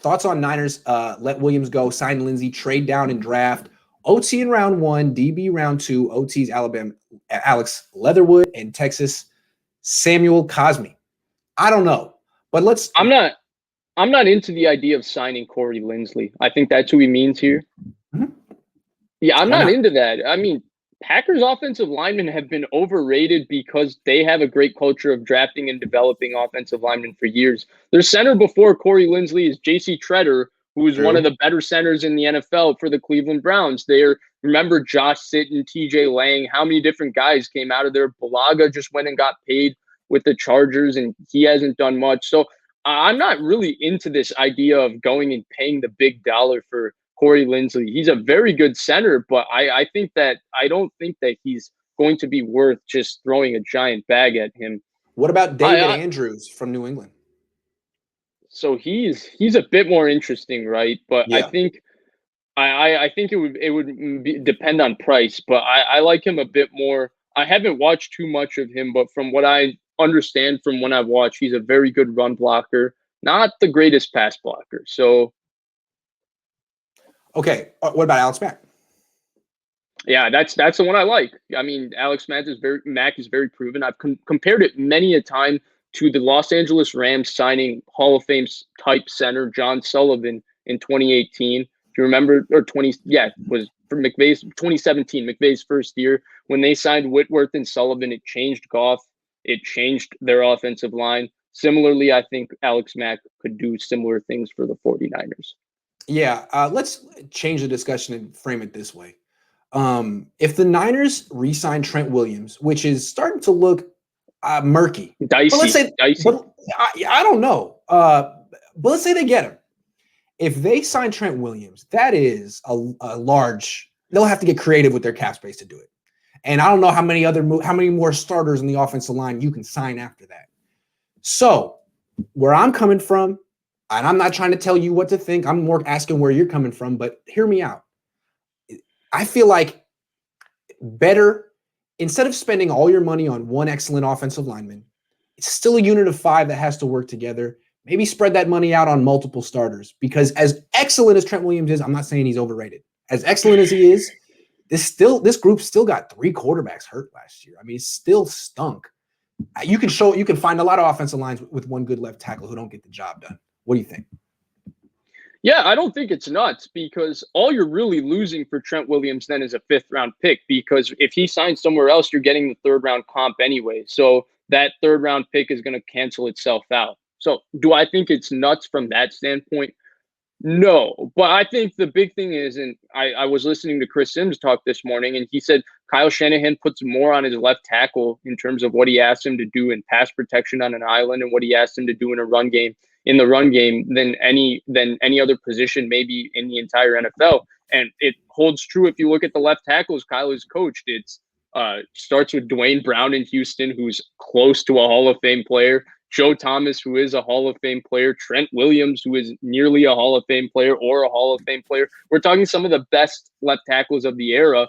thoughts on Niners, let Williams go, sign Lindsey, trade down and draft OT in round 1, DB round 2, OT's Alabama, Alex Leatherwood, and Texas Samuel Cosme. I don't know, but let's. I'm not into the idea of signing Corey Linsley. I think that's who he means here. Mhm. Yeah, I'm Why not not? into that. I mean, Packers offensive linemen have been overrated because they have a great culture of drafting and developing offensive linemen for years. Their center before Corey Linsley is J.C. Treader, who is one of the better centers in the NFL for the Cleveland Browns. Remember Josh Sitton, T.J. Lang, how many different guys came out of there. Balaga just went and got paid with the Chargers, and he hasn't done much. So I'm not really into this idea of going and paying the big dollar for Corey Linsley. He's a very good center, but I don't think that he's going to be worth just throwing a giant bag at him. What about David Andrews from New England? So he's a bit more interesting, right? But Yeah. I think it would depend on price, but I like him a bit more. I haven't watched too much of him, but from what I understand from when I've watched, he's a very good run blocker, not the greatest pass blocker. So okay, what about Alex Mack? Yeah, that's the one I like. I mean, Alex Mack is very proven. I've compared it many a time to the Los Angeles Rams signing Hall of Fame type center John Sullivan in 2018. If you remember, or 20, yeah, it was for McVay's 2017, McVay's first year when they signed Whitworth and Sullivan. It changed Goff. It changed their offensive line. Similarly, I think Alex Mack could do similar things for the 49ers. Yeah, let's change the discussion and frame it this way. If the Niners re-sign Trent Williams, which is starting to look murky, dicey, but let's say, dicey. But I don't know. But let's say they get him. If they sign Trent Williams, that is a large. They'll have to get creative with their cap space to do it. And I don't know how many more starters in the offensive line you can sign after that. So where I'm coming from, and I'm not trying to tell you what to think. I'm more asking where you're coming from, but hear me out. I feel like better, instead of spending all your money on one excellent offensive lineman, it's still a unit of 5 that has to work together. Maybe spread that money out on multiple starters, because as excellent as Trent Williams is, I'm not saying he's overrated. As excellent as he is, this group still got 3 quarterbacks hurt last year. I mean, it still stunk. You can find a lot of offensive lines with one good left tackle who don't get the job done. What do you think? Yeah, I don't think it's nuts, because all you're really losing for Trent Williams then is a 5th-round pick, because if he signs somewhere else, you're getting the 3rd-round comp anyway. So that 3rd-round pick is going to cancel itself out. So do I think it's nuts from that standpoint? No, but I think the big thing is, and I was listening to Chris Sims talk this morning, and he said Kyle Shanahan puts more on his left tackle in terms of what he asked him to do in pass protection on an island and what he asked him to do in the run game than any other position maybe in the entire NFL. And it holds true if you look at the left tackles Kyle has coached. It's starts with Dwayne Brown in Houston, who's close to a Hall of Fame player. Joe Thomas, who is a Hall of Fame player, Trent Williams, who is nearly a Hall of Fame player or a Hall of Fame player. We're talking some of the best left tackles of the era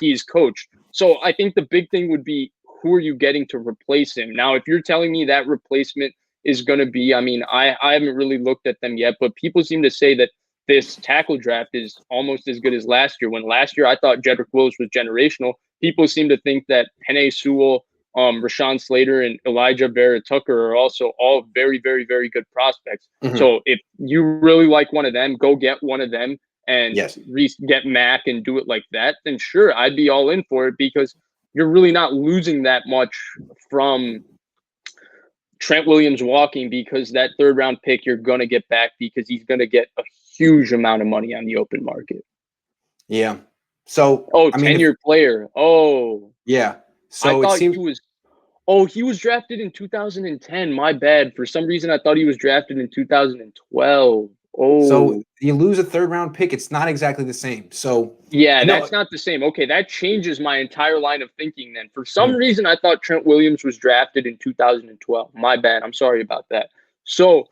he's coached. So I think the big thing would be, who are you getting to replace him? Now, if you're telling me that replacement is going to be, I mean, I haven't really looked at them yet, but people seem to say that this tackle draft is almost as good as last year. When last year I thought Jedrick Wills was generational, people seem to think that Penei Sewell, Rashawn Slater, and Elijah Vera Tucker are also all very, very, very good prospects. Mm-hmm. So if you really like one of them, go get one of them and get Mac and do it like that, then sure, I'd be all in for it, because you're really not losing that much from Trent Williams walking, because that 3rd-round pick you're going to get back, because he's going to get a huge amount of money on the open market. Yeah. So, 10-year player. Oh. Yeah. So he was drafted in 2010. My bad. For some reason, I thought he was drafted in 2012. Oh. So you lose a 3rd-round pick. It's not exactly the same. So yeah, that's not the same. Okay, that changes my entire line of thinking then. For some reason, I thought Trent Williams was drafted in 2012. My bad. I'm sorry about that. So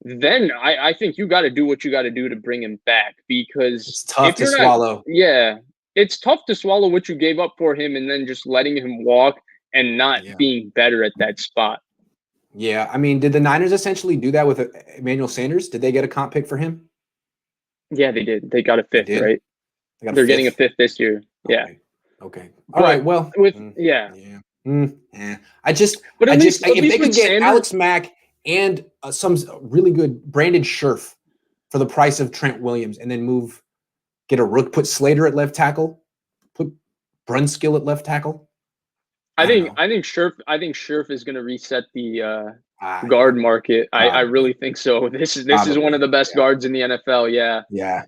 then I think you got to do what you got to do to bring him back, because it's tough to swallow. Yeah. It's tough to swallow what you gave up for him and then just letting him walk and not being better at that spot. Yeah, I mean, did the Niners essentially do that with Emmanuel Sanders? Did they get a comp pick for him? Yeah, they did. They got a They fifth, did. right? They got a They're getting a fifth. fifth this year. Yeah. Okay. Okay. All But right. Well. with yeah, Yeah. I just, but at if they least could with get Sanders, Alex Mack and some really good Brandon Scherf for the price of Trent Williams, and then get a rook, put Slater at left tackle, put Brunskill at left tackle. I don't know. I think Scherf is going to reset the Yeah, guard market. I probably, really think so. This is one probably. of the best Yeah, guards in the NFL. Yeah. yeah.